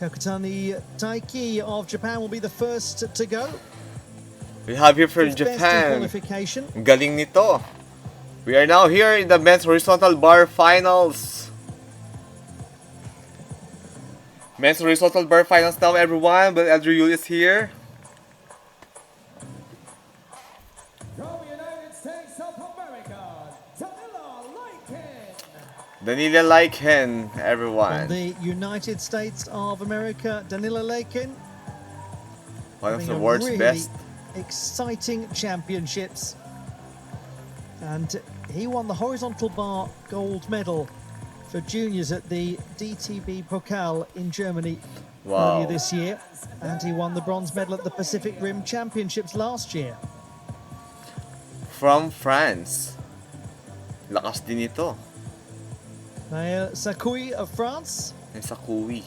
Kakutani Taiki of Japan will be the first to go. We have here from Fifth best in Japan. qualification. Ang galing nito. We are now here in the men's horizontal bar finals. Men's horizontal bar finals now, everyone. But Andrew Yule is here. From the United States of America, Danila Laiken. Danila Laiken, From everyone. the United States of America, Danila Laiken. One of having the a world's really best. exciting championships. And he won the horizontal bar gold medal for juniors at the DTB Pokal in Germany earlier this year. And he won the bronze medal at the Pacific Rim Championships last year. From France. Lakas din ito. Nael Sakui of France, Yung sa Kui.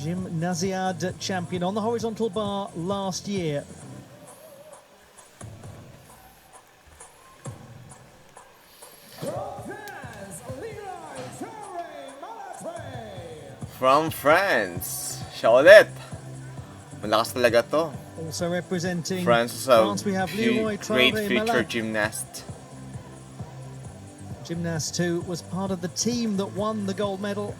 Gymnasiad champion on the horizontal bar last year. From France. Siya ulit. Malakas talaga to. Also representing France is a we have Leroy great Traoré future Malak. gymnast. Gymnast who was part of the team that won the gold medal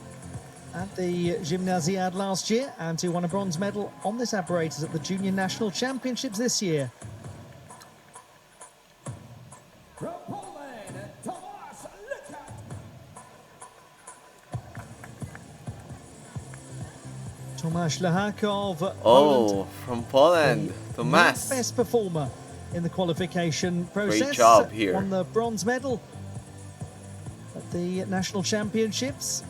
at the Gymnasiad last year and who won a bronze medal on this apparatus at the Junior National Championships this year. From Poland, Tomasz Lukat. Tomasz Lehak of Poland, Oh, from Poland. the Tomas. best performer in the qualification process. job here. Won the bronze medal at the National Championships.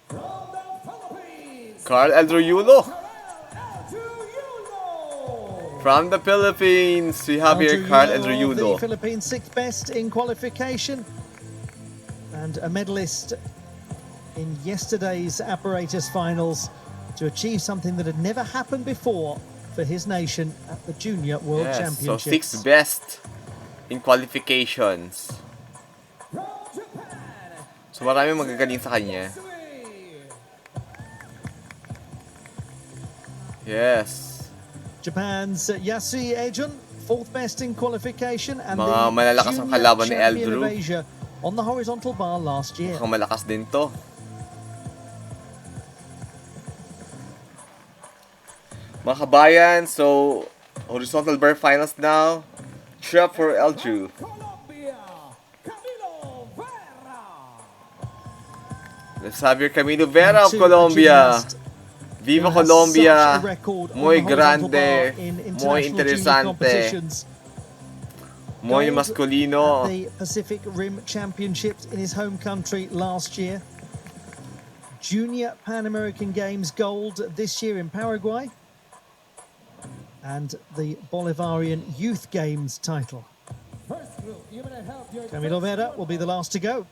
From the Philippines, Carl Eldroyulo. Eldroyulo. From the Philippines, we have here Carl Eldroyulo. The Philippines sixth best in qualification and a medalist in yesterday's apparatus finals to achieve something that had never happened before for his nation at the Junior World Yes, so Championships. sixth best in qualifications. From Japan, So maraming magagaling sa kanya. Sui. Yes. Japan's Yasui Ejun, fourth best in qualification and Mga the malalakas ang Junior kalaban ni Champion Eldrew. of Asia on the horizontal bar last year. Mukhang malakas din to. Mga kabayan, so horizontal bar finals now. Trap for Eldrew. Colombia, Camilo Vera. Let's have your Camilo Vera of To a Colombia. gymnast Viva who has Colombia. such a record on Muy the horizontal grande. bar in Muy international junior interesante. competitions. Muy Gold masculino. At the Pacific Rim Championships in his home country last year. Junior Pan American Games gold this year in Paraguay. And the Bolivarian Youth Games title. First group, you better help your Camilo Vera will be the last to go.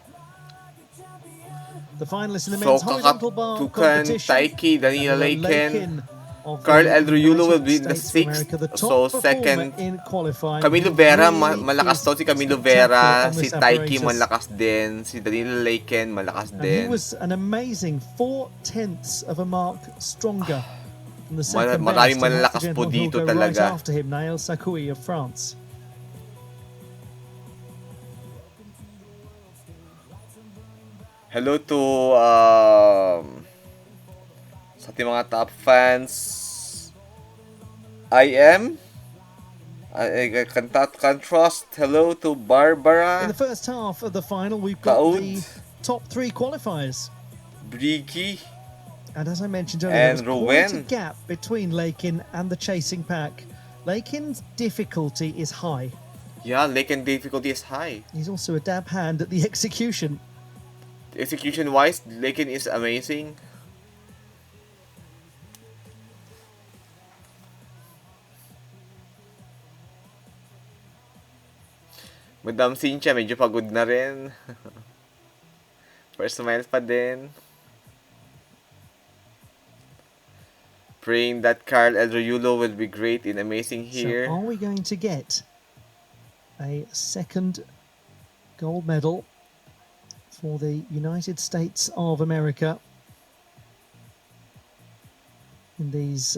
The finalists in the So men's horizontal bar Kakatukan, competition. Taiki, Danila Danila Laiken, of Carl the Eldroyulo will be United the States of sixth. America, the top So performer second, in qualifying. Camilo He Vera, really malakas is to si Camilo spectacular Vera. on Si this Taiki, apparatus. malakas din. Si Danila Laiken, malakas And he din. was an amazing 4/10 of a mark stronger than the second Maraming best. And that's malalakas the po gentleman who'll dito go talaga. Right after him, Nael Sakui of France. Hello to sa ating mga top fans. I can't trust. Hello to In Barbara, the first half of the final, we've got Kaud, the top three qualifiers. Brigi, And as I mentioned earlier, and there was quite a Rowen. gap between Lakin and the chasing pack. Lakin's difficulty is high. Yeah, Laiken difficulty is high. He's also a dab hand at the execution. Execution wise, Laiken is amazing. Madam Cynthia, medyo pagod na rin. First smiles pa din. Praying that Carl Eldroyulo will be great and amazing here. So are we going to get a second gold medal for the United States of America in these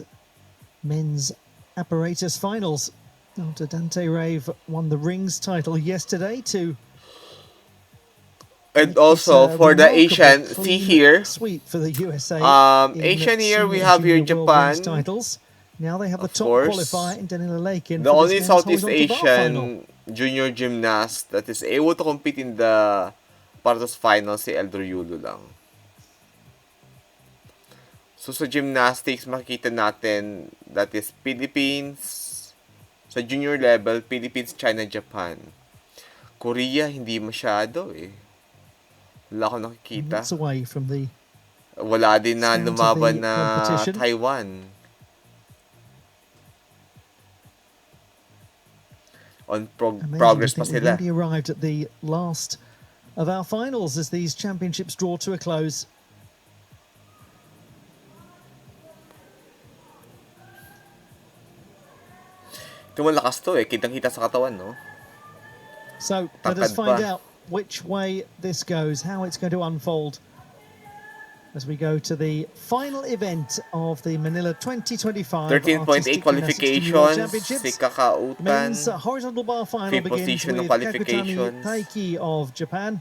men's apparatus finals. After Dante Rave won the rings title yesterday to And make also this, for the remarkable Asian, see clean here, sweep for the USA. Asian here we senior have here junior world rings Japan. titles. Now they have the Of top course. qualifier in Danila Lakin The for only this men's Southeast horizontal bar final. Asian junior gymnast that is able to compete in the Partos final si Eldro Yulo lang. So sa gymnastics, makikita natin that is Philippines, sa junior level, Philippines, China, Japan. Korea, hindi masyado eh. Wala akong nakikita. Minutes away from the Wala din na start of lumaban the na competition. Taiwan. On Amazing progress to pa think we've sila. already arrived at the last of our finals as these championships draw to a close. Ito malakas to eh. Kitang-kita sa katawan, no? So let us Takad find pa. out which way this goes, how it's going to unfold as we go to the final event of the Manila 2025 13.8 Artistic Gymnastics Junior World qualifications. Championships. Si Kakautan. Men's horizontal bar final Fifth begins position ng with Kakutani qualifications. Taiki of Japan.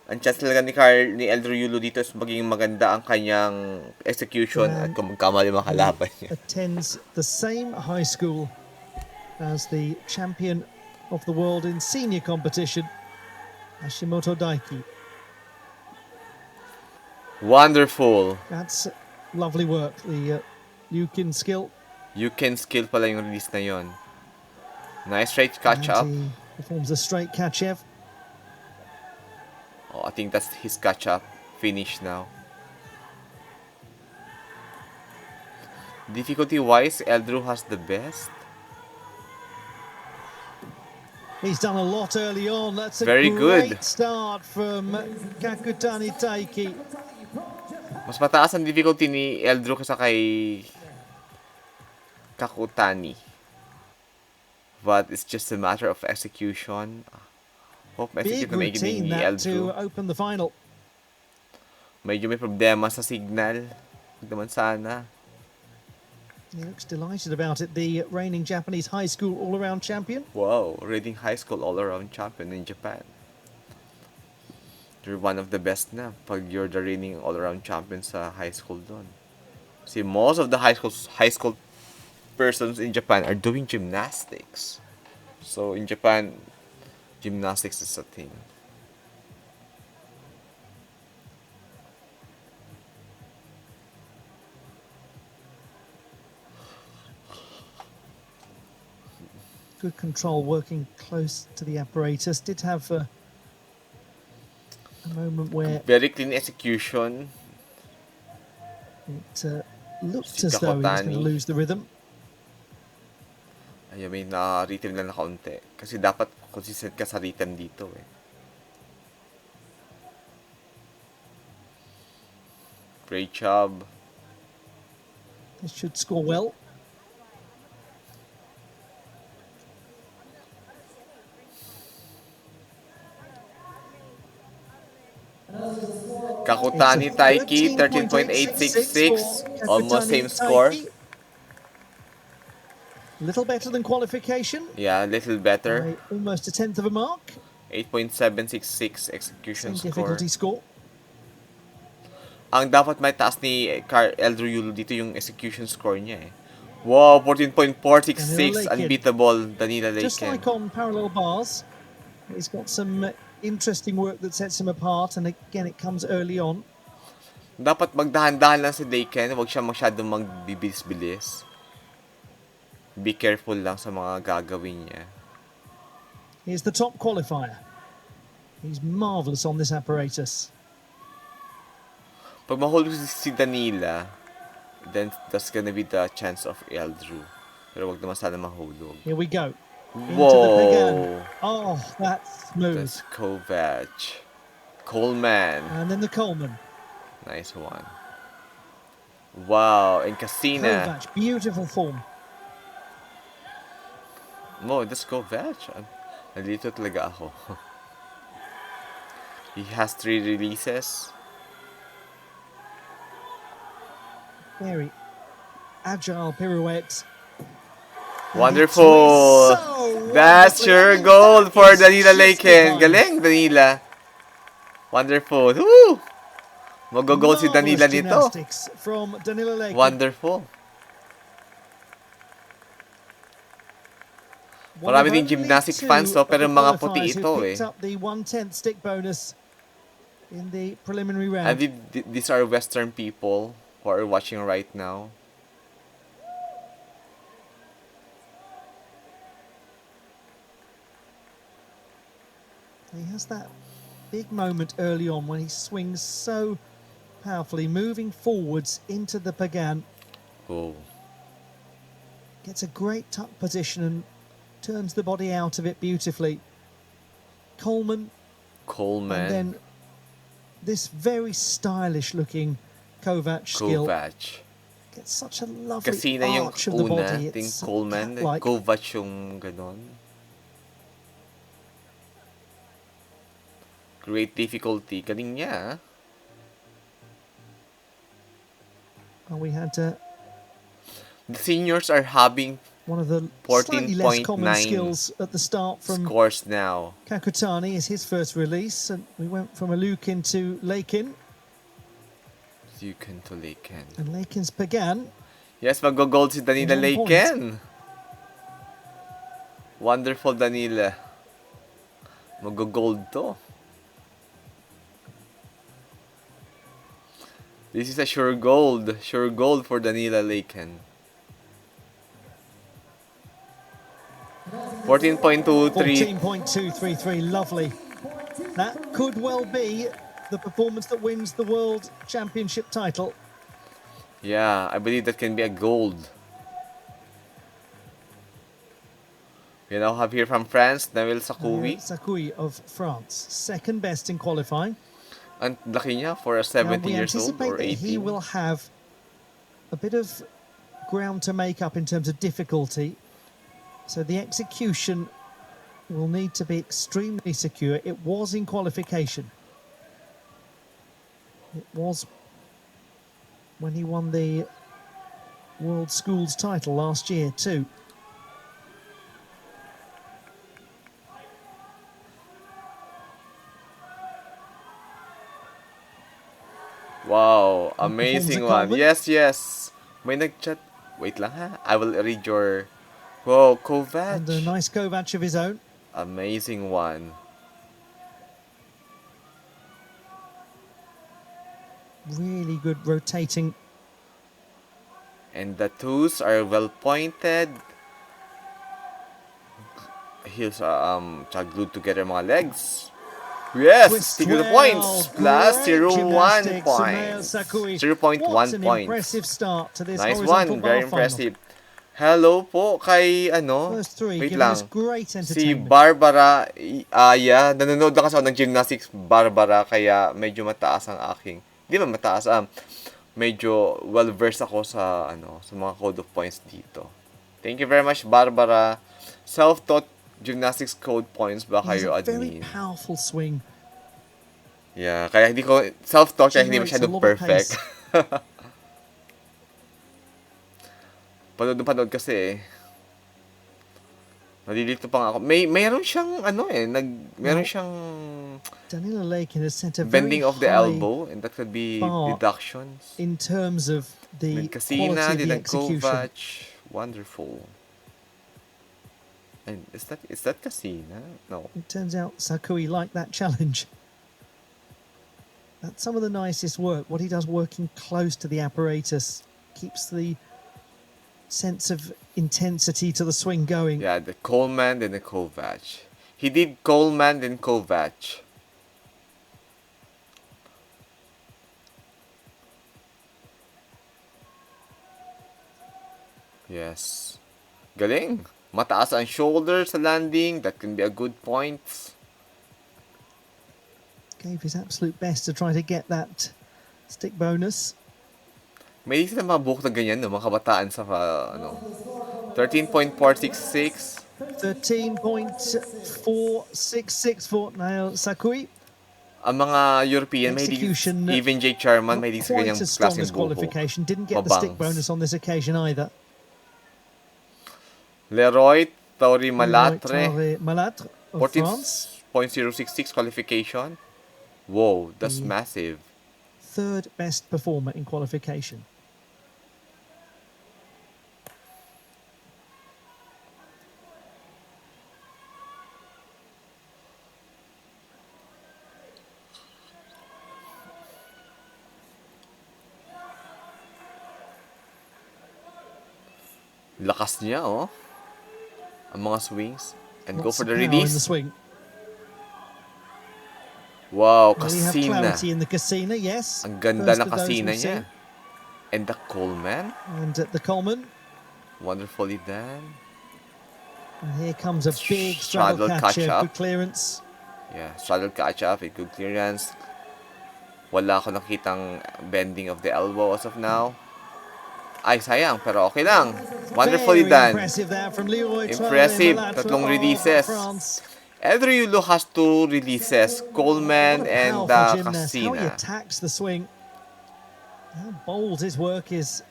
Ang chance talaga ni Eldro Yulo dito is maging maganda ang kanyang execution at kung magkamali mga kalaban niya. Attends the same high school as the champion of the world in senior competition, Hashimoto Daiki. Wonderful. That's lovely work. The Ryukin skill. You can skill pala yung release na yon. Nice straight catch up. And he performs a straight Kachev. Oh, I think that's his catch up. Finish now. Difficulty wise, Eldro has the best. He's done a lot early on. That's a Very great good. start from Kakutani Taiki. Mas mataas ang difficulty ni Eldro kaysa kay Kakutani. But it's just a matter of execution. Hope Big execute na maigi routine ni that to Eldro. open the final. Medyo may problema sa signal. Huwag naman sana. He looks delighted about it. The reigning Japanese high school all-around champion. Wow, Reading High School all-around champion in Japan. You're one of the best na pag you're the reigning all-around champion sa high school doon. See, most of the high school persons in Japan are doing gymnastics. So in Japan, gymnastics is a thing. Good control, working close to the apparatus. Did have a moment where Very clean execution. it looked Si as though he was going to Kakutani. lose the rhythm. Ayun, may na-rhythm lang na kaunti. Kasi dapat consistent ka sa rhythm dito eh. Great job. This should score well. Kakutani It's a Taiki, 13.866. Almost same score. Little better than qualification. Yeah, a little better. By almost a tenth of a mark. 8.766 execution Same score. difficulty score. Ang dapat may taas ni Eldro Yulo dito yung execution score niya eh. Wow, 14.466. Danila Lakin. Unbeatable. Danila Just Lakin. like on parallel bars, he's got some interesting work that sets him apart, and again, it comes early on. Dapat magdahan-dahan lang si Lakin. Huwag siya masyadong magbibilis-bilis. Be careful lang sa mga gagawin niya. Here's the top qualifier. He's marvellous on this apparatus. Pag mahulog si Danila, then that's gonna be the chance of Eldro. Pero wag naman sana mahulog. Here we go. Into the Pagan. Whoa! Oh, that's smooth. That's Kovac. Coleman. And then the Coleman. Nice one. Wow, and Casina. Kovac, beautiful form. No, that's Kovac. Nalito talaga ako. He has 3 releases. Very agile pirouette. And he Wonderful! twists so That's wonderfully. your I mean, goal that for is Danila just Laken. divine. Galing, Danila. Wonderful. Woo! Mag-goal si Marvelous Danila nito. gymnastics from Danila Laken. Wonderful. One Marami of ding only gymnastics two fans to, of pero the mga puti qualifiers who ito picked eh. up the 1/10 stick bonus in the preliminary round. And these are Western people who are watching right now. He has that big moment early on when he swings so powerfully, moving forwards into the Pagan. Oh. Gets a great tuck position and turns the body out of it beautifully. Coleman, Coleman. and then this very stylish looking Kovac skill. Kovac. Gets such a lovely Kasi na yung arch of the una, body. ting It's Coleman. cat-like. Kovac yung ganon. Great difficulty. Galing niya. Ah. And we had The seniors are having one of the slightly less common 14.9 skills at the start from scores now. Kakutani is his first release, and we went from a Lukin to Lakin, Lukin to Laken. and Lakin's Pagan. Yes, mag-gold si Danila 1 point. Laken. Wonderful Danila. Mag-gold to. This is a sure gold for Danila Laken. 14.23. 14.233, lovely. That could well be the performance that wins the World Championship title. Yeah, I believe that can be a gold. We now have here from France, Nabil Sakoui. Sakoui of France, second best in qualifying. Ang laki niya for a Now, 17 we years old anticipate or that he 18. will have a bit of ground to make up in terms of difficulty. So the execution will need to be extremely secure. It was in qualification. It was when he won the World Schools title last year too. Wow, Good amazing performance at one. Coleman. Yes, yes. May nag-chat. Wait lang ha. I will read your... Wow, Kovac. And a nice Kovac of his own. Amazing one. Really good rotating. And the twos are well pointed. Heels are glued together mga legs. Yes, Twist stick to the 12. points. Plus Great 0.1 gymnastics from Nail points. Sakoui. 0.1 What an points. impressive start to this Nice horizontal one, bar very final. impressive. Hello po kay First three wait giving lang. us great Si entertainment. Barbara Aya, nanonood na kasi ako ng gymnastics Barbara kaya medyo mataas ang aking. Di ba mataas medyo well versed ako sa sa mga code of points dito. Thank you very much Barbara. Self-taught gymnastics code points ba He has kayo a very admin? powerful swing. Yeah, kaya hindi ko self-taught kaya hindi Generates a masyadong lot of perfect. pace. Panood kasi eh. Nalilito pa nga ako. Mayroon siyang meron siyang Danila Lakin has set a bending very of the high elbow and that could be bar deductions. in terms of the Nagkasina, quality of the din execution. Kovac. Wonderful. And is that Casina? No. It turns out Sakoui liked that challenge. That's some of the nicest work. What he does working close to the apparatus keeps the sense of intensity to the swing going. Yeah, the Coleman then the Kovac. He did Coleman then Kovac. Yes. Galing. Mataas ang shoulder sa landing. That can be a good point. Gave his absolute best to try to get that stick bonus. May sila mga buhok na ganyan, no? Mga kabataan sa 13.466. 13.466 for Nail Sakoui. Ang mga European, Execution, even Jake Charman, not may sa quite ganyang as strong klaseng as buhok. qualification. Didn't get the stick Mabangs. bonus on this occasion either. Leroy Tauri Leroy Malatre, Tare Malatre of France, 14.066 qualification. Whoa, that's The- massive. third best performer in qualification. Lakas niya, oh. Ang mga swings. And go Lots for of the power in release. the swing. Wow, Well, we have Casina. clarity in the Casina, yes. Ang ganda First ng of those Casina we've niya. seen. And the Coleman. And the Coleman. Wonderfully done. And here comes a big straddle Straddle catcher. catch-up. Good clearance. Yeah, straddle catch up with good clearance. Wala ako nakitang bending of the elbow as of now. Ay, sayang, pero okay lang. Wonderfully Very done. impressive there from Leroy Impressive. Malatre Tatlong of releases. France. Eldro Yulo has 2 releases. Coleman What a and powerful gymnast. How he Casina. attacks the swing. How bold his work is.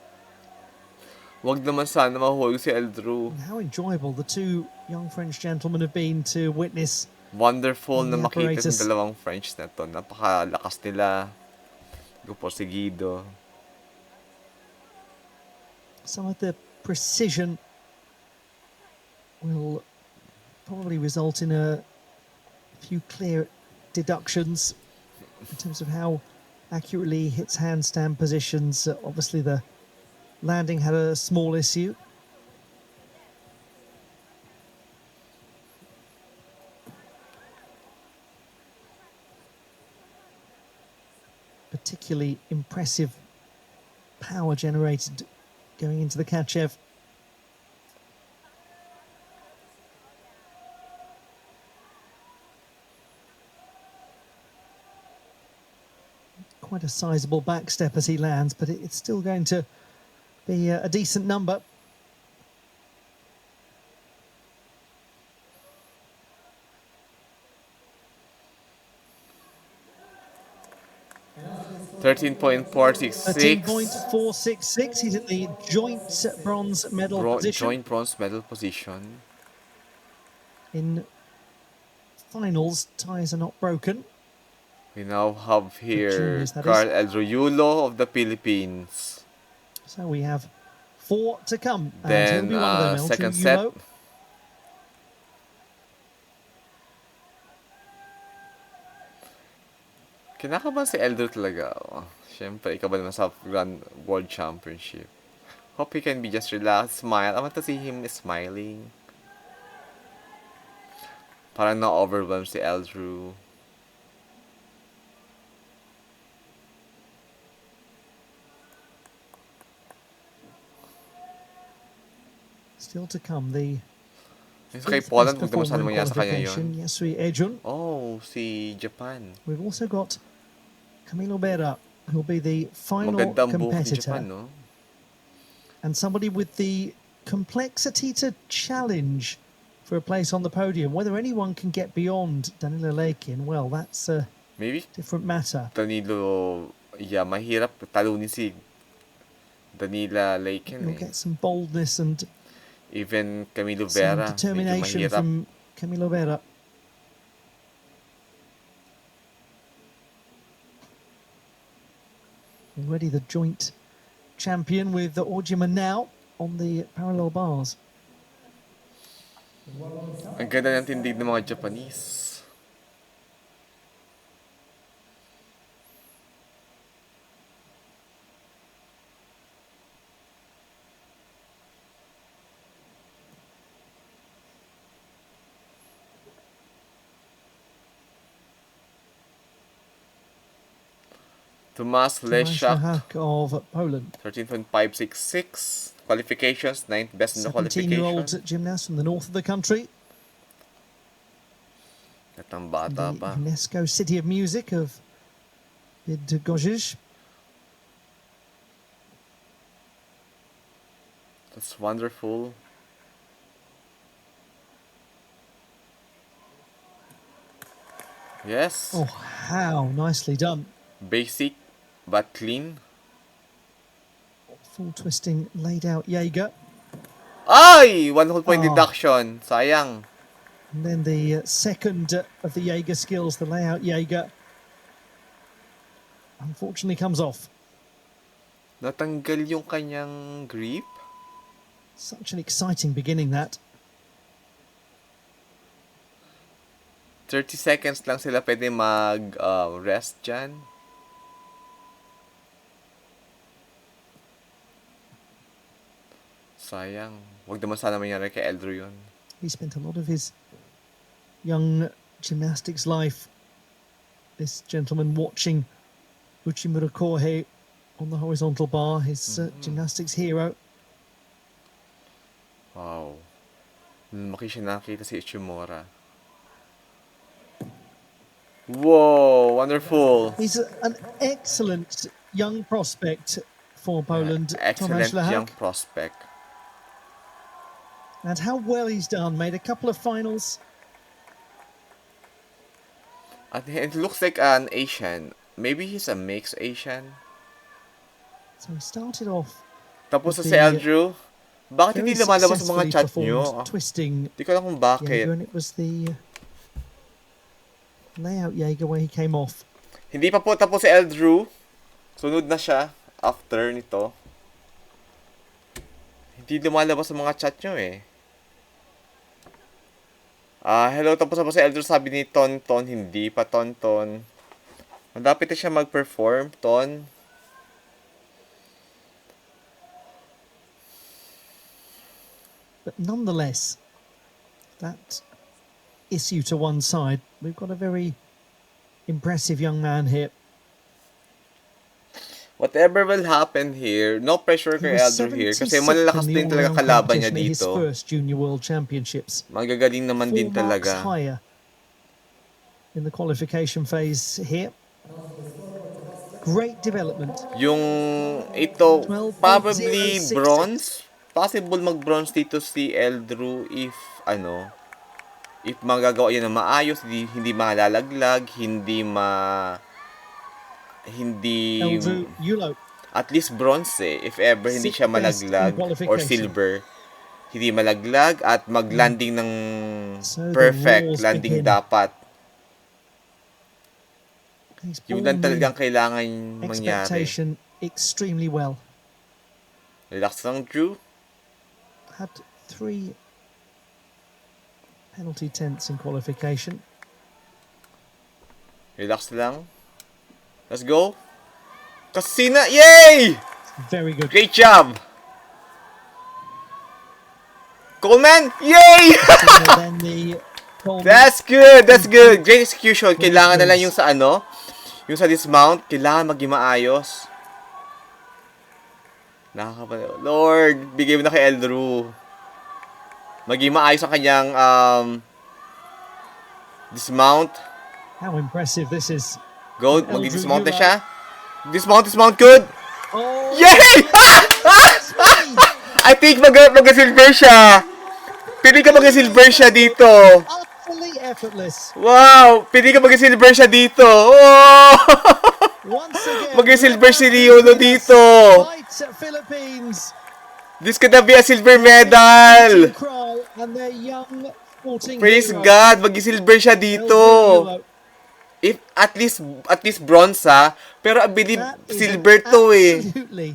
Wag naman sana mahuhulog si Eldro. And how enjoyable the two young French gentlemen have been to witness. Wonderful na The makita apparatus. ng dalawang French na to. Napakalakas nila. Porsigido. Some of the precision will probably result in a few clear deductions in terms of how accurately he hits handstand positions. Obviously, the landing had a small issue. Particularly impressive power generated going into the Kachev. Quite a sizable back step as he lands, but it's still going to be a decent number. $13.466. 13.466. He's in the joint bronze medal position. Joint bronze medal position. In finals, ties are not broken. We now have here juniors, that Carl is. Eldro Yulo of the Philippines. So we have 4 to come. And Then, he'll be one of them, second Eldro set. Yulo. Kinakabahan si Eldro talaga. Oh. Siyempre, ikaw ba naman sa Grand World Championship? Hope he can be just relaxed, smile. I want to see him smiling. Parang na-overwhelm si Eldro. Still to come, the Yung sa kay fifth Poland, best huwag naman sana performer in mangyari sa kanya qualification, yun. Yasui Ejun. Oh, si Japan. We've also got Camilo Berra, who'll be the final Maganda ang buhok ni competitor. Japan, no? And somebody with the complexity to challenge for a place on the podium. Whether anyone can get beyond Danilo Leikin, well, that's a Maybe different matter. Danilo, yeah, mahirap talunin si Danila Leiken You'll eh. get some boldness and Even Camilo some Vera, medyo determination mahirap. from Camilo Berra. Already the joint champion with Orjiman now on the parallel bars. Ang ganda ng tindig ng mga Japanese. Tomasz Leszak, Leszak of Poland. 13.566. Qualifications, 9th best in the 17-year-old qualification. gymnast from the north of the country. Natang The bata pa. UNESCO City of Music of Bydgoszcz. That's wonderful. Yes. Oh, how nicely done. Basic, but clean. Full twisting laid out Jaeger. Ay! 1 whole point Oh. deduction. Sayang. And then the second of the Jaeger skills, the layout Jaeger, unfortunately comes off. Natanggal yung kanyang grip. Such an exciting beginning, that. 30 seconds lang sila pwede mag-rest dyan. Sayang. Wag naman sana mangyari kay Eldro yun. He spent a lot of his young gymnastics life, this gentleman, watching Uchimura Kohei on the horizontal bar, his gymnastics hero. Wow. Lumaki siya nakita si Ichimura. Whoa! Wonderful! He's an excellent young prospect for Poland, Excellent Tomasz young Lehak. prospect. And how well he's done, made a couple of finals. At it looks like an Asian. Maybe he's a mixed Asian. So he started off Tapos With sa si the, Eldrew, bakit very hindi lumalabas sa mga successfully chat performed nyo? twisting Hindi ko alam kung bakit. Jaeger, and it was the layout Jaeger where he came off. Hindi pa po tapos si Eldrew. Sunod na siya after nito. Hindi lumalabas sa mga chat nyo eh. Hello, tapos na po si Eldrew, sabi ni Tonton. Hindi pa, Tonton. Malapit na siya mag-perform, Ton. But nonetheless, that issue to one side, we've got a very impressive young man here. Whatever will happen here, no pressure He kay was Eldrew here. Kasi 72nd malalakas in the din talaga all-around kalaban niya competition at his dito. first Junior World Championships. Magagaling naman 4 din marks talaga. higher in the qualification phase here. Great development. Yung ito, 12.06. probably bronze. Possible mag-bronze dito si Eldrew if if magagawa yan na maayos, hindi malalaglag, hindi Eldrew Yulo. at least bronze if ever hindi siya Sixth best in malaglag or qualification. silver. Hindi malaglag at maglanding ng So the perfect rules landing begin. dapat. He's Yun borne lang talagang the kailangan mangyari. expectation extremely well. Relax lang, Drew. Had 3 penalty tenths in qualification. Relax lang. Let's go. Kasina! Yay! Very good. Great job! Coleman! Yay! And then the Coleman That's good! That's good! Great execution. Kailangan na lang yung sa yung sa dismount, kailangan maging maayos. Lord, bigay mo na kay Eldrew. Maging maayos ang kanyang dismount. How impressive this is. Go, Eldrew mag-dismount na Yulo. siya. Dismount, good! Oh, Yay! I think mag-silver siya. Pili ka mag-silver siya dito. utterly effortless. Wow! Pili ka mag-silver siya dito. Oh! Once again, Mag-silver si Riolo dito. Fight Philippines. This could be a silver medal. Cry and their young sporting Praise hero, God, mag-silver siya dito. Eldrew Yulo. If at least bronze pero I believe That is silver an to eh. absolutely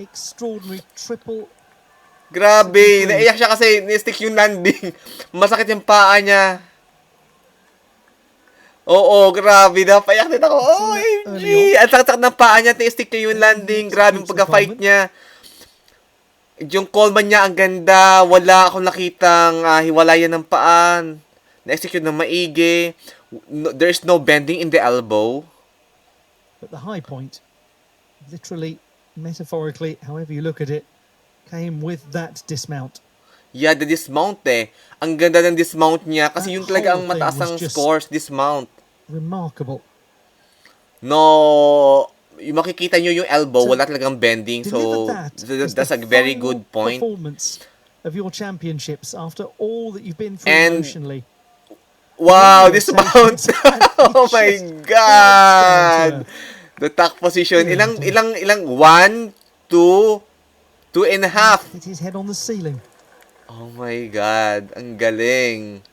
extraordinary triple. Grabe, naiyak siya kasi ni-stick yung landing. Masakit yung paa niya. Oo, grabe, napaiyak din ako. OMG! Ang sakit ng paa niya, ni-stick niya yung landing. Grabe yung pagka-fight niya. Yung Coleman niya, ang ganda. Wala akong nakitang hiwalayan ng paan. Na-execute ng maigi. There's no bending in the elbow. But the high point, literally, metaphorically, however you look at it, came with that dismount. Yeah, the dismount Ang ganda ng dismount niya kasi That yun talaga ang whole thing mataas was ng just- scores, dismount. Remarkable. No, yung makikita nyo yung elbow, So, wala talagang bending. So, Deliver that as that's the a very final good point. performance of your championships after all that you've been through And- emotionally. Wow, Yeah, dismount! taken, and he Oh my just down God! to earth. The tack position. Yeah, Ilang? 1, 2, 2.5. Hit his head on the ceiling. Oh my God, ang galing.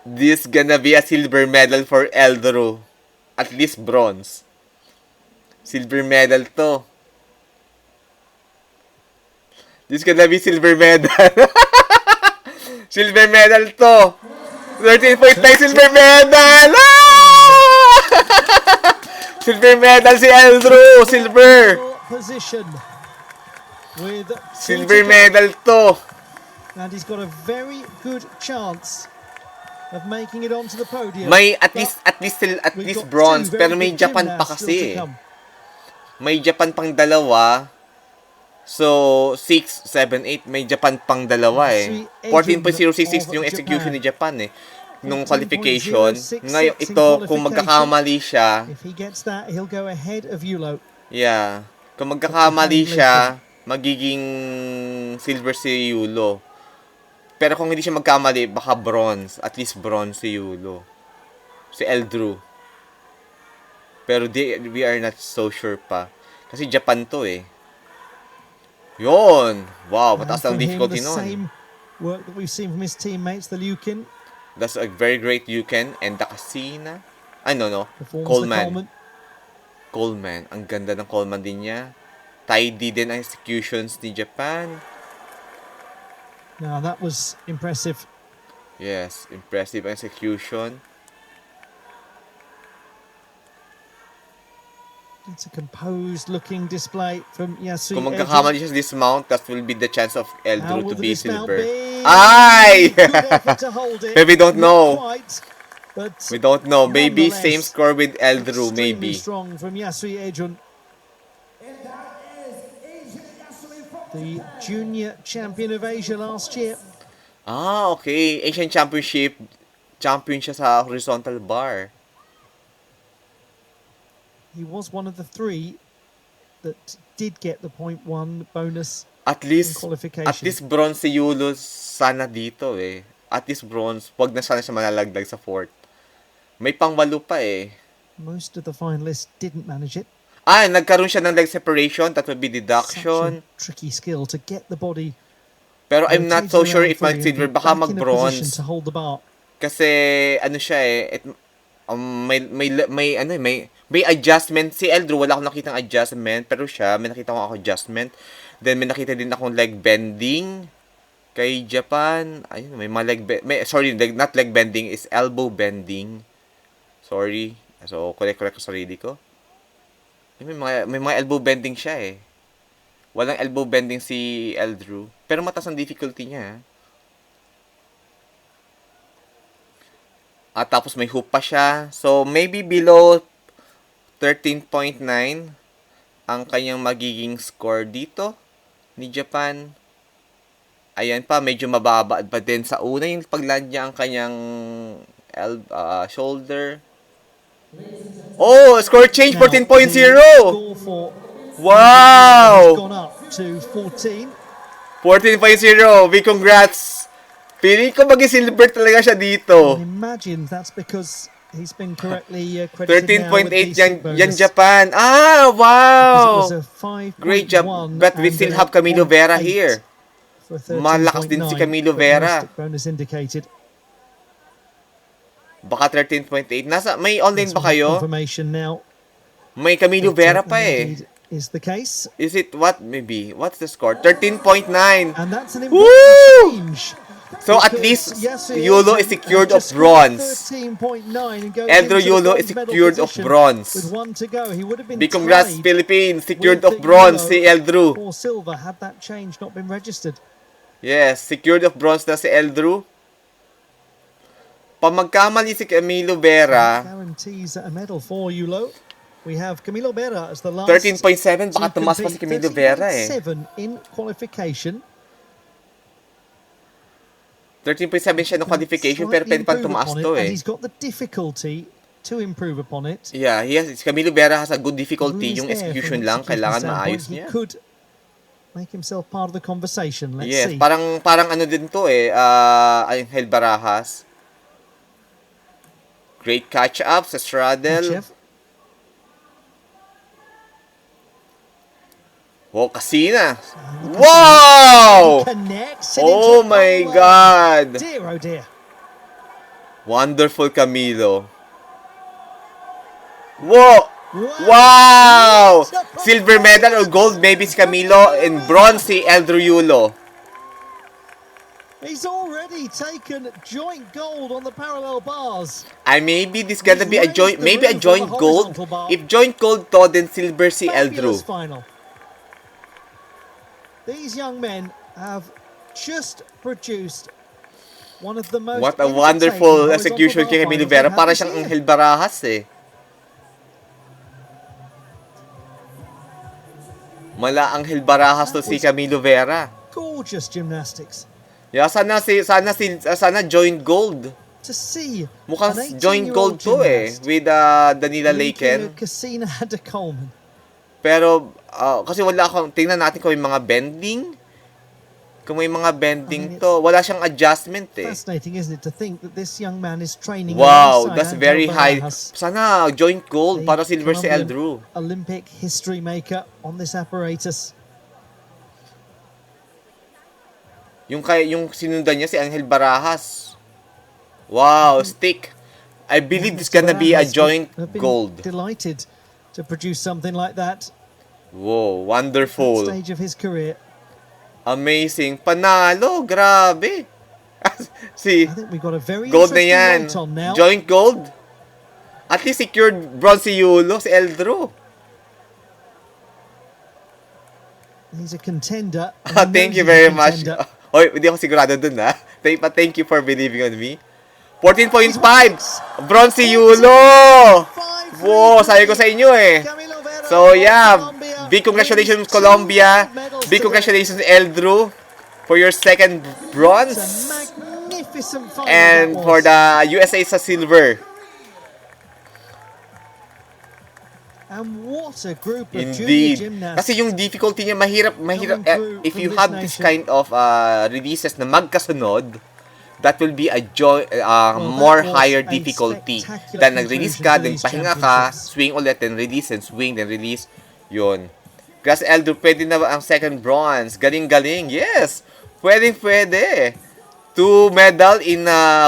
This gonna be a silver medal for Eldro. At least bronze. Silver medal to. This gonna be silver medal. Silver medal to. 13.9 silver medal! Ah! Silver medal si Eldro. Silver. Position with two Silver to go. medal to. And he's got a very good chance of making it onto the podium. May at But we've least got bronze, two very pero may good Japan pa gymnasts still to kasi. come. May Japan pang dalawa. So, 6, 7, 8. May Japan pang dalawa eh. 14.066 yung execution ni Japan eh. Nung qualification. Ngayon, ito, kung magkakamali siya, If he gets that, he'll go ahead of Yulo. yeah. Kung magkakamali siya, magiging silver si Yulo. Pero kung hindi siya magkamali, baka bronze. At least bronze si Yulo. Si Eldru. Pero we are not so sure pa. Kasi Japan to eh. Yun! Wow, mataas ang And from him, difficulty the nun. same work that we've seen from his teammates, the Lukin. That's a very great Yuken and Takasina. Ay, no. Performs the Coleman. Coleman. Ang ganda ng Coleman din niya. Tidy din ang executions ni Japan. Now that was impressive. Yes, impressive execution. It's a composed looking display from Yasu. Kung magkakamali siya sa dismount, that will be the chance of How Eldru will to the be dismount silver. be? Ay! Good effort to hold it. But we don't Not know. quite, but We don't know. Maybe nonetheless, same score with Eldru, extremely maybe. strong from Yasui Ejun, And that is Asian Yasui from the Japan. junior champion of Asia last year. Ah, okay. Asian Championship. Champion siya sa horizontal bar. He was one of the three that did get the 0.1 bonus. At least, qualification. at least bronze si Yulo sana dito eh. At least bronze. Wag na sana siya malalagdag sa fourth. May pangwalo pa eh. Most of the finalists didn't manage it. Ah, nagkaroon siya ng leg separation. That would be Such deduction. a tricky skill to get the body. Pero I'm not so rotating sure around if fully and mag-silver. be Baka back in a position mag-bronze. to hold the bar. Kasi, ano siya eh. May adjustment. Si Eldru, wala akong nakitang adjustment. Pero siya, may nakita ko ako adjustment. Then, may nakita din akong leg bending. Kay Japan, ayun, may mga not leg bending, is elbow bending. Sorry. So, correct ko sarili ko. May mga elbow bending siya eh. Walang elbow bending si Eldru. Pero mataas ang difficulty niya. At tapos may hoop pa siya. So, maybe below 13.9 ang kanyang magiging score dito ni Japan. Ayan pa, medyo mababa pa din sa una yung pagland niya ang kanyang shoulder. Oh, score change, Now, 14.0! the score for has Wow! gone up to 14. 14.0, big congrats! Feeling ko mag-silver talaga siya dito. I imagine that's because he's been correctly credited now with 13.8 the yan, bonus, yan Japan. Ah, because wow! it was a 5.1 Great job. But we and still a have Camilo Vera 0.8 here. for Malakas din si 13.9, Camilo but Vera. domestic bonus indicated. Baka 13.8. May online Yes, ba we have kayo? confirmation now. May Camilo that, Vera pa eh. indeed is the case, Is it what? Maybe. What's the score? 13.9. and that's an Woo! important change. So at Because least Yasui Yulo Ejun is secured of just scored bronze. 13.9 and goes Eldro into the Yulo bronze is medal secured of position bronze. with one to go. He would have been Big congrats tied Philippines. Secured with of bronze Yulo si Eldru. or silver had that change not been registered. Yes, secured of bronze na si Eldru. Pag magkamali si Camilo Vera, Guarantees a medal for Yulo. We have Camilo Vera as the last 13.7, baka to tumas pa si compete. Camilo Vera eh. 13.7 in qualification. 13.7 siya ng qualification, pero pwede pa Slightly tumaas improve to upon it, and eh. he's got the difficulty to improve upon it. Yeah, Camilo Vera has a good difficulty. Room is Yung there execution from lang, execution kailangan standpoint. maayos He niya. could make himself part of the conversation. Let's Yes, see. parang ano din to eh, Angel Barajas. Great catch-up sa straddle. Kachev. Oh, Kasina. Wow! Connects it Oh into my goal. God! Dear, oh dear. Wonderful Camilo. Whoa! Wow. Wow! What a Silver medal or gold maybe si Camilo and bronze si Eldruyulo. He's already taken joint gold on the parallel bars. Maybe this gonna be a joint, maybe a joint gold. If joint gold to, then silver si Eldru. Fabulous final. These young men have just produced one of the most What a entertaining wonderful horizontal execution bar kay Camilo finals Vera. they've had Para this siyang year. Angel Barajas eh. Mala Angel Barajas to si Camilo Vera. Gorgeous gymnastics. Yeah, sana joint gold. To see Mukhang an joint 18-year-old gold to eh gymnast with Danila linking Laken. Cassina de Coleman. Pero kasi wala akong tingnan natin kung may mga bending. Kung may mga bending to, wala siyang adjustment eh. Fascinating, isn't it, to think that this young man is training Wow, alongside that's Angel very high. Barajas, Sana joint gold the para silver si Colombian Eldru. Olympic history maker on this apparatus. Yung sinundan niya si Angel Barajas. Wow, stick. I believe this gonna be a Barajas joint have been gold. Delighted to produce something like that Wow, at wonderful. the stage of his career. Amazing. Panalo, grabe. Si I think we've got a very gold na interesting yan. weight on now. Joint gold. At least secured bronze si Yulo, si Eldru. He's a contender. and he Thank knows you he's a very much. contender. Hoy, hindi ako sigurado dun ha. Thank you for believing on me. 14.5. Bronze si Yulo. Wow, sabi ko sa inyo eh. Camilo Vera So of yeah, Colombia big congratulations wins Colombia. 2 medals Big today. congratulations Eldru for your second It's bronze. a magnificent final And that for was. the USA sa silver. And what a group of junior Indeed. gymnasts. Kasi yung difficulty niya mahirap. through If from you this have this nation. kind of releases na magkasunod, that will be a more that was higher a difficulty spectacular than nag-release ka, conclusion to then these pahinga ka, championships. swing ulit, then release, and swing, then release. Yun. Kasi Eldru, pwede na ba ang second bronze? Galing-galing. Yes! Pwede. 2 medal in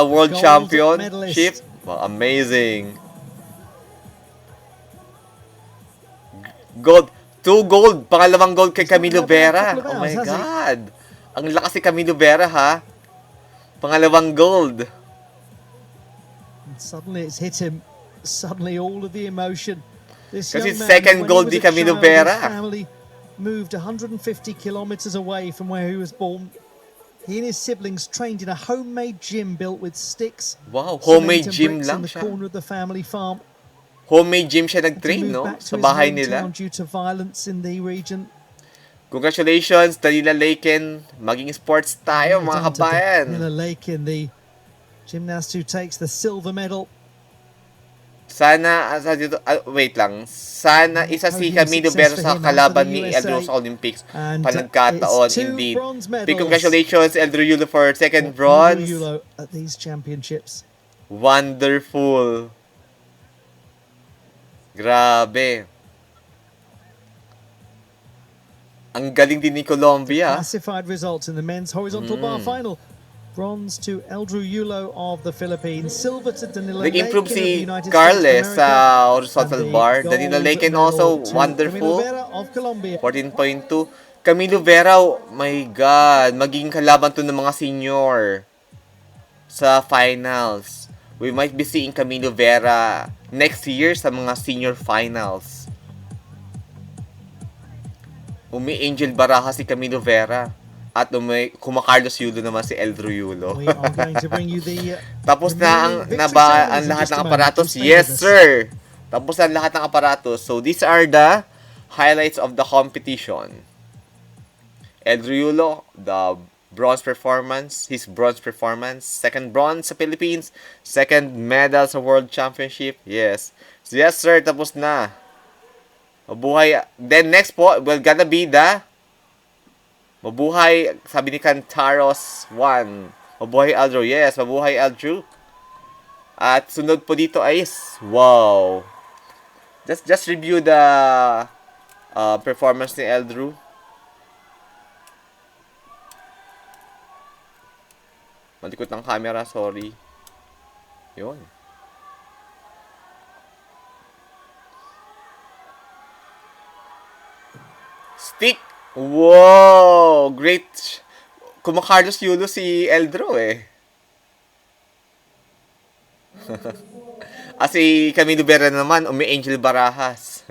World Gold Championship. medalist. Wow, amazing. Gold. 2 gold. Pangalawang gold kay He's not Camilo had a Vera. couple of Oh my hours, has he? God. Ang lakas si Camilo Vera, ha? Pangalawang gold. And suddenly it's hit him. Suddenly all of the emotion. This Kasi young man, second when he gold was di a Camilo child, Vera. his family moved 150 kilometers away from where he was born. He and his siblings trained in a homemade gym built with sticks, Wow, cement homemade and gym bricks lang in the siya. corner of the family farm. Homemade gym siya To nag-train, move no? back Sa to his bahay hometown nila. due to violence in the region. Congratulations, Danila Laken. Maging sports tayo, mga kabayan. Miller Lakin, the gymnast who takes the silver medal. Sana, wait lang. Sana isa si Podium Camilo success Vera for sa him kalaban and for the ni USA. Eldru sa Olympics. And Panagkataon, it's 2 indeed. bronze medals. Big congratulations, Eldru Yulo for second for bronze. Yulo at these championships. Wonderful. Grabe. Ang galing din ni Colombia. Classified results in the men's horizontal bar final. Bronze to Eldru Yulo of the Philippines. Silver to Danilo Nag-improve Lakin of the si United Carles States of sa America. horizontal And the bar. gold Danilo Laken medal also to wonderful. Camilo Vera of Colombia. 14.2. Camilo Vera, oh my God. Magiging kalaban to ng mga senior sa finals. We might be seeing Camilo Vera next year sa mga senior finals. Umi-Angel Barajas si Camilo Vera. At Kuma-Carlos Yulo naman si Eldru Yulo. We are going to bring you the Tapos na remaining ang victory ceremonies ang in lahat just ng a moment. aparatos. Please stay Yes, with us. sir. Tapos na ang lahat ng aparatos. So these are the highlights of the competition. Eldru Yulo, the bronze performance, his bronze performance, second bronze sa Philippines, second medal sa World Championship. Yes. So, yes, sir, tapos na. Mabuhay. Then next po, will gonna be the Mabuhay, sabi ni Cantaros 1. Mabuhay Eldru. Yes, mabuhay Eldru. At sunod po dito ay, wow. Just review the performance ni Eldrew. Malikot ng camera, sorry. Yun. Stick! Wow! Great! Kumakarlos Yulo si Eldrew eh. Si Camilo Vera naman, Angel Barajas.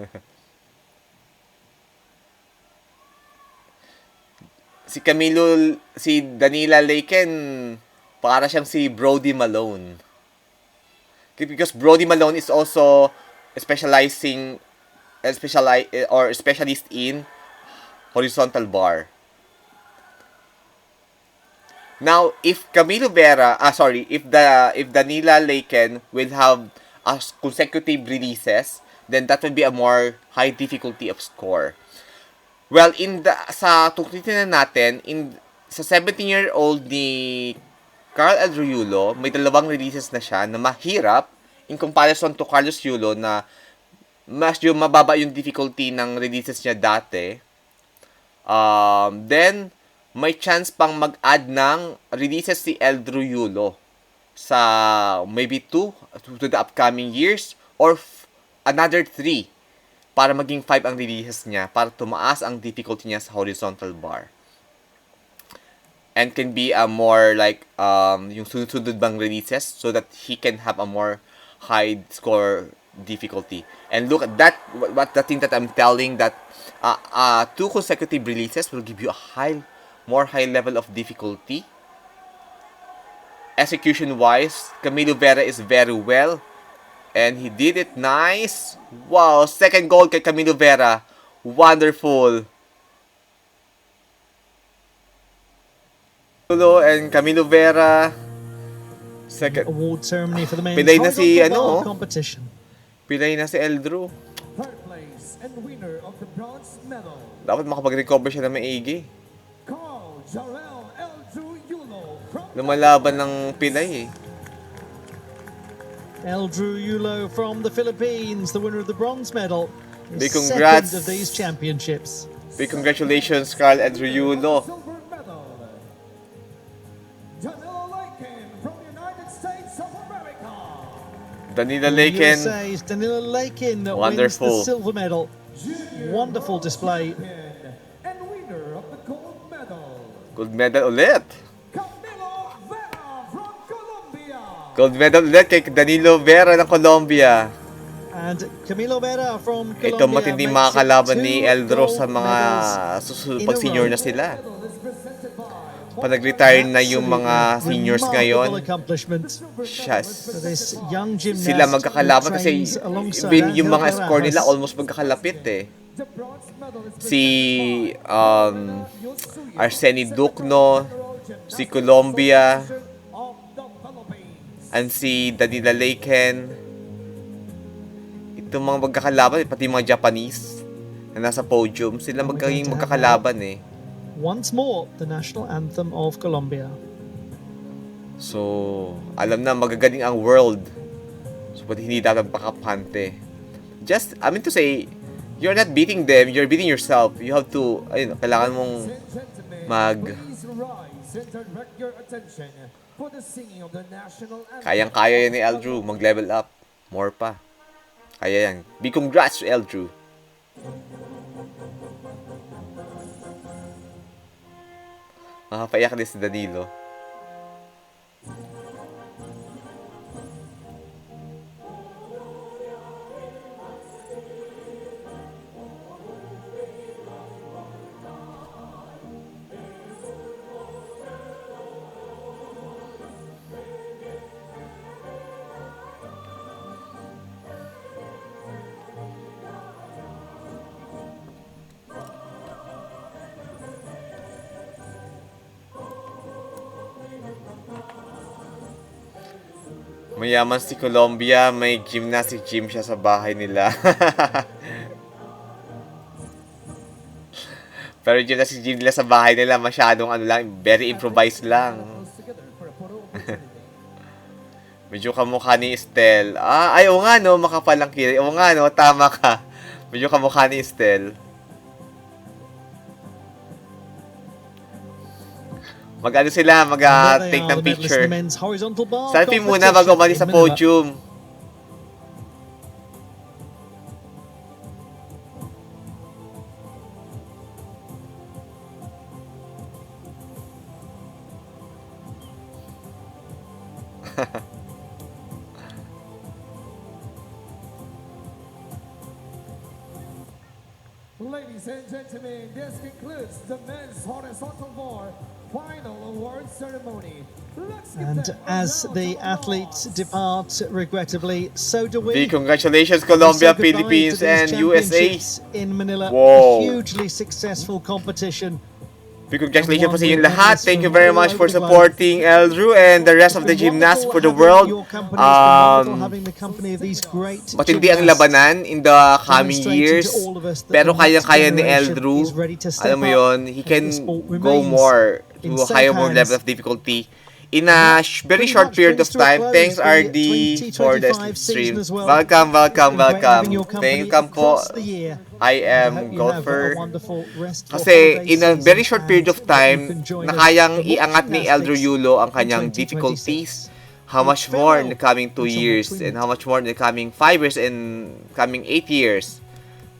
si Danila Laken, para siyang si Brody Malone. Because Brody Malone is also specialist in horizontal bar. Now, if Danila Laken will have consecutive releases, then that will be a more high difficulty of score. Well, titingnan natin, sa 17-year-old ni Carl Eldrew Yulo, may 2 releases na siya na mahirap in comparison to Carlos Yulo na mas yung mababa yung difficulty ng releases niya dati. Then, may chance pang mag-add ng releases si Eldrew Yulo sa maybe 2 to the upcoming years or another 3 para maging 5 ang releases niya para tumaas ang difficulty niya sa horizontal bar. And can be a more like yung sunod-sunod bang releases so that he can have a more high score difficulty. And look at that, what the thing that I'm telling, that 2 consecutive releases will give you a more high level of difficulty. Execution-wise, Camilo Vera is very well. And he did it nice. Wow, second goal kay Camilo Vera. Wonderful. And Camilo Vera. Second. Award ceremony for the men's Pilay na si horizontal bar competition. Pilay na si Eldrew. Third place and winner of the bronze medal, Dapat makapag-recover siya na maigi. Carl Jarrell Eldrew Yulo from Lumalaban ng Pilay eh. Eldrew Yulo from the Philippines, the winner of the bronze medal. Big His congrats. second of these championships. Big congratulations, Carl Eldrew Yulo. silver medal, Danilo Laken from the United States of America. Danila Laken. USA's Danila Lakin wins Wonderful. the silver medal. Junior Wonderful display. champion and winner of the gold medal, Gold medal ulit. Camilo Vera from Colombia. Gold medal ulit kay Danilo Vera ng Colombia. And Camilo Vera from Colombia. Ito matinding makes mga it kalaban 2 ni Eldrew sa gold mga medals susunod in pag a senior row. na sila. Medal is presented by Pag nag-retire na yung mga seniors Remarkable ngayon, accomplishment Siyas. for this young gymnast Sila magkakalaban who kasi trains alongside yung mga Angel score nila Barajas. almost magkakalapit eh. the bronze medal is Si Yosuya Arseny Ducno, si Colombia, of the Philippines. and si Danila Laken. Itong mga magkakalaban, pati mga Japanese na nasa podium, sila magkakalaban eh. Once more, the national anthem of Colombia. So, alam na magagaling ang world. So, pati hindi dapat pakapante. Just, I mean to say, you're not beating them, you're beating yourself. You have to, ayun, kailangan mong Ladies and gentlemen, mag- please rise and direct your attention for the singing of the national anthem. kayang-kaya yan ni Eldrew, mag-level up. More pa. Kaya yan. Big congrats to Eldrew. Makapaiyak din si Danilo. Mayaman si Colombia, may gymnastic gym siya sa bahay nila. Pero gymnastic gym nila sa bahay nila, masyadong ano lang, very improvised lang. Together for a photo opportunity. Medyo kamukha ni Estel. Ay, oo nga no, makapal ang kilay. Oo nga no, tama ka. Medyo kamukha ni Estel. Mag-ano sila, mag-take ng picture. Selfie muna bago umalis sa podium. Ladies and gentlemen, this concludes the men's horizontal bar final award ceremony. Let's give And them a as round the of athletes applause. depart, regrettably, so do we. Big congratulations, We say Colombia, goodbye Philippines, to these and USA. championships in Manila. Wow. A hugely successful competition. Big congratulations po sa inyong lahat. Thank you very much for supporting Eldrew and the rest of the gymnasts for the world. Matindi ang labanan in the coming years. Pero kaya-kaya ni Eldrew. Alam mo yon, he can go more to a higher more level of difficulty in a very short period of time. Thanks RD for the stream. Welcome. Welcome po. I am golfer. Kasi in a very short period of time, nakayang iangat ni Eldrew Yulo ang kanyang difficulties. How much more in the coming 2 years, and how much more in the coming 5 years, and coming 8 years.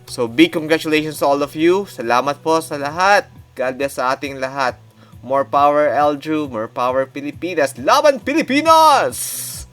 So big congratulations to all of you. Salamat po sa lahat. God bless sa ating lahat. More power Eldrew, more power Pilipinas. Laban Pilipinas!